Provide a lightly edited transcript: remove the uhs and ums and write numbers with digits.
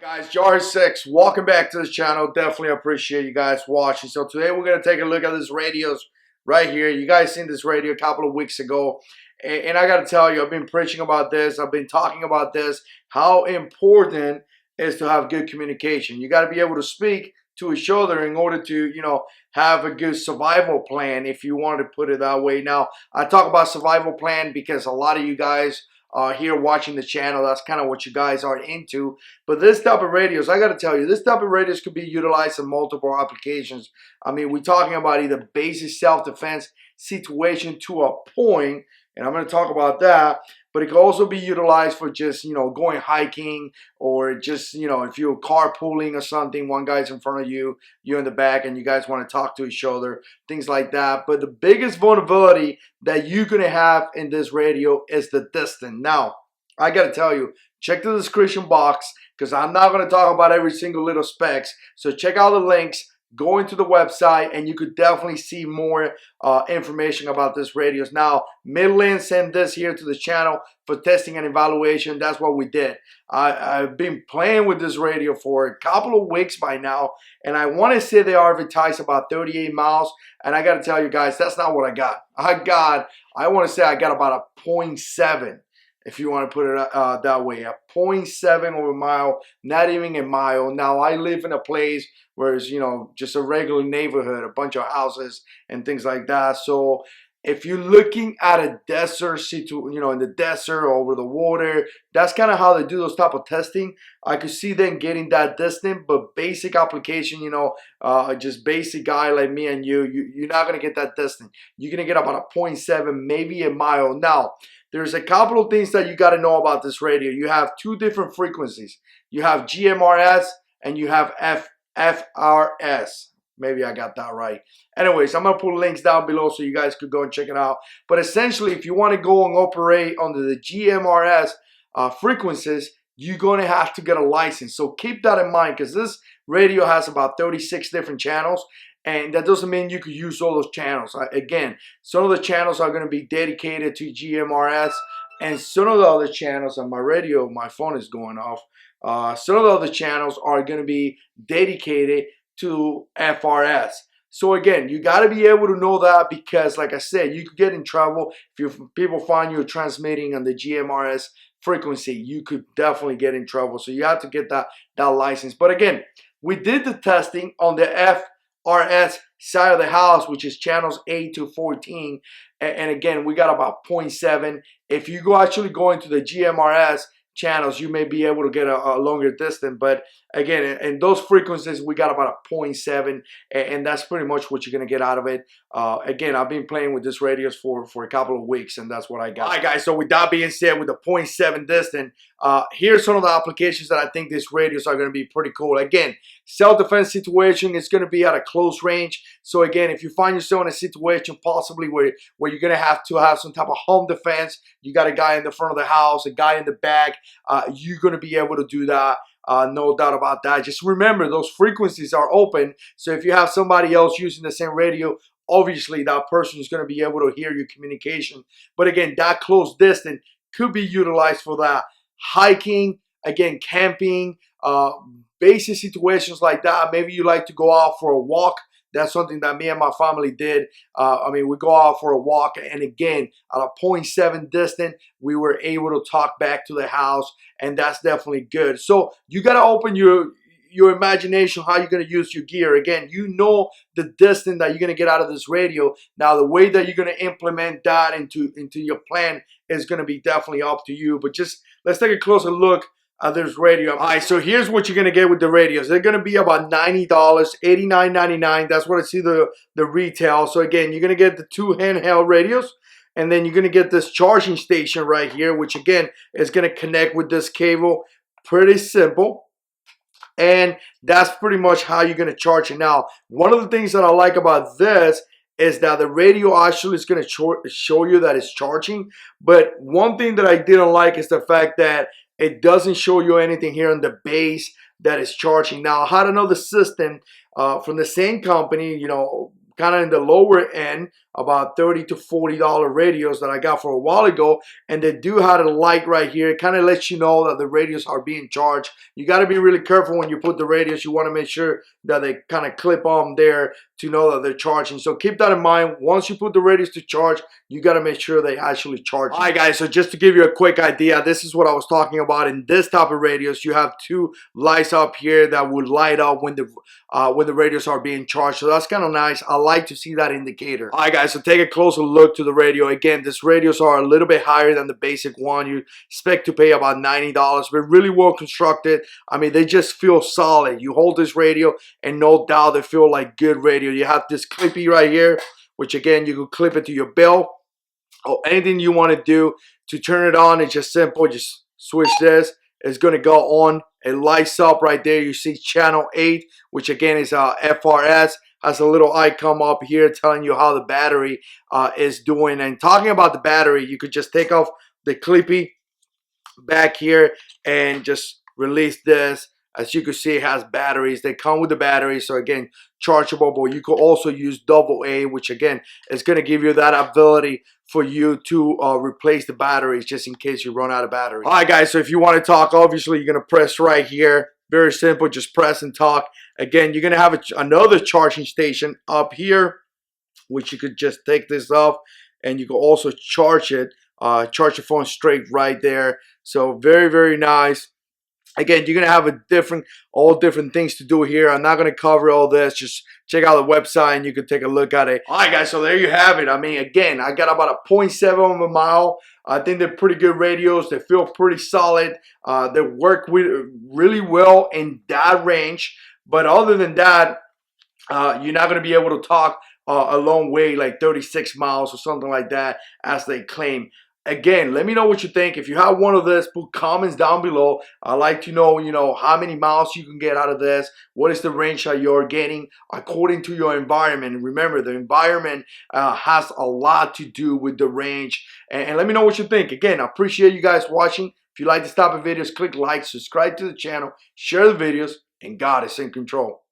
Guys, Jar6, welcome back to this channel. Definitely appreciate you guys watching. So today we're going to take a look at these radios right here. You guys seen this radio a couple of weeks ago. And I got to tell you, I've been preaching about this. I've been talking about this, how important it is to have good communication. You got to be able to speak to each other in order to, have a good survival plan, if you want to put it that way. Now, I talk about survival plan because a lot of you guys here watching the channel, that's kind of what you guys are into. But this type of radios, I got to tell you, this type of radios could be utilized in multiple applications. I mean, we're talking about either basic self-defense situation to a point, and I'm going to talk about that. But it can also be utilized for just, going hiking, or just, if you're carpooling or something, one guy's in front of you, you're in the back, and you guys want to talk to each other, things like that. But the biggest vulnerability that you're going to have in this radio is the distance. Now, I got to tell you, check the description box, because I'm not going to talk about every single little specs. So check out the links. Go into the website and you could definitely see more information about this radios. Now, Midland sent this here to the channel for testing and evaluation. That's what we did. I've been playing with this radio for a couple of weeks by now, and I want to say they are advertised about 38 miles. And I got to tell you guys, that's not what I got. I want to say I got about a 0.7. If you want to put it that way, a 0.7 over a mile, not even a mile. Now, I live in a place where it's, just a regular neighborhood, a bunch of houses and things like that. So if you're looking at a desert situation, in the desert or over the water, that's kind of how they do those type of testing. I could see them getting that distance, but basic application, just basic guy like me and you're not going to get that distance. You're going to get about a 0.7, maybe a mile. Now, there's a couple of things that you got to know about this radio. You have two different frequencies. You have GMRS and you have FRS. Maybe I got that right. Anyways, I'm going to put links down below so you guys could go and check it out. But essentially, if you want to go and operate under the GMRS frequencies, you're going to have to get a license. So keep that in mind, because this radio has about 36 different channels. And that doesn't mean you could use all those channels. Again, some of the channels are going to be dedicated to GMRS, and some of the other channels on my radio, my phone is going off. Some of the other channels are going to be dedicated to FRS. So again, you got to be able to know that, because like I said, you could get in trouble if people find you transmitting on the GMRS frequency. You could definitely get in trouble. So you have to get that license. But again, we did the testing on the FRS side of the house, which is channels 8 to 14, and again, we got about 0.7. If you actually go into the GMRS channels, you may be able to get a longer distance, but again, in those frequencies, we got about a 0.7, and that's pretty much what you're gonna get out of it. Again, I've been playing with this radios for a couple of weeks, and that's what I got. All right, guys, so with that being said, with the 0.7 distance, here's some of the applications that I think these radios are gonna be pretty cool. Again, self-defense situation is gonna be at a close range. So again, if you find yourself in a situation possibly where you're gonna have to have some type of home defense, you got a guy in the front of the house, a guy in the back, you're gonna be able to do that. No doubt about that. Just remember, those frequencies are open. So if you have somebody else using the same radio, obviously that person is going to be able to hear your communication. But again, that close distance could be utilized for that. Hiking, again, camping, basic situations like that. Maybe you like to go out for a walk. That's something that me and my family did. We go out for a walk, and again, at a 0.7 distance, we were able to talk back to the house, and that's definitely good. So you got to open your imagination how you're going to use your gear. Again, you know the distance that you're going to get out of this radio. Now, the way that you're going to implement that into your plan is going to be definitely up to you. But just let's take a closer look. There's radio. All right, so here's what you're gonna get with the radios. They're gonna be about $90, $89.99. That's what I see the retail. So again, you're gonna get the two handheld radios, and then you're gonna get this charging station right here, which again is gonna connect with this cable. Pretty simple. And that's pretty much how you're gonna charge it. Now, one of the things that I like about this is that the radio actually is going to show you that it's charging. But one thing that I didn't like is the fact that it doesn't show you anything here on the base that is charging. Now, I had another system from the same company, kind of in the lower end, about $30 to $40 radios that I got for a while ago, and they do have a light right here. It kind of lets you know that the radios are being charged. You got to be really careful when you put the radios. You want to make sure that they kind of clip on there to know that they're charging. So keep that in mind. Once you put the radios to charge, you got to make sure they actually charge. All right, guys, so just to give you a quick idea, this is what I was talking about. In this type of radios, you have two lights up here that would light up when the radios are being charged. So that's kind of nice. I like to see that indicator. All right, guys, so take a closer look to the radio. Again, these radios are a little bit higher than the basic one. You expect to pay about $90, but really well constructed. I mean, they just feel solid. You hold this radio and no doubt they feel like good radio. You have this clippy right here, which again, you can clip it to your belt or anything you want to do to turn it on. It's just simple. Just switch this. It's going to go on. It lights up right there. You see channel 8, which again is FRS. Has a little icon up here telling you how the battery is doing. And talking about the battery, you could just take off the clippy back here and just release this. As you can see, it has batteries. They come with the batteries, so again, chargeable. But you could also use AA, which again is going to give you that ability for you to replace the batteries just in case you run out of batteries. All right, guys, so if you want to talk, obviously you're going to press right here. Very simple, just press and talk. Again, you're going to have another charging station up here, which you could just take this off and you can also charge it. Charge your phone straight right there. So very, very nice. Again, you're going to have all different things to do here. I'm not going to cover all this. Just check out the website and you can take a look at it. All right, guys, so there you have it. I mean, again, I got about a 0.7 of a mile. I think they're pretty good radios. They feel pretty solid. They work really well in that range. But other than that, you're not going to be able to talk a long way, like 36 miles or something like that, as they claim. Again, let me know what you think. If you have one of this, put comments down below. I'd like to know, how many miles you can get out of this. What is the range that you're getting according to your environment? And remember, the environment has a lot to do with the range. And let me know what you think. Again, I appreciate you guys watching. If you like this type of videos, click like, subscribe to the channel, share the videos, and God is in control.